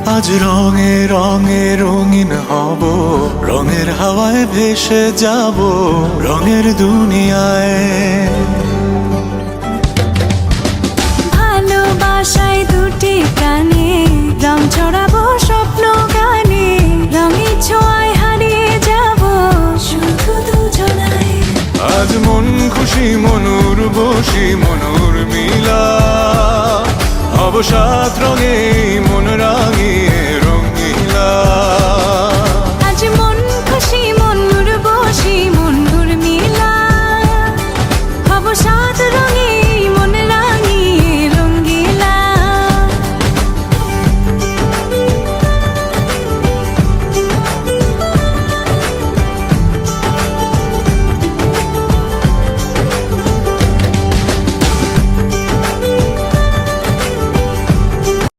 আজ রঙে রঙে রঙিন হব, রঙের হাওয়ায় ভেসে যাব রঙের দুনিয়ায়। ভালোবাসায় দুটি প্রাণে রং ছড়াবো স্বপ্ন গানে, রঙের ছোঁয়ায় হারিয়ে যাব শুধু দুজনায়। আজ মন খুশি মনুর বসি মনুর মিলা, অবসাদ রঙে মন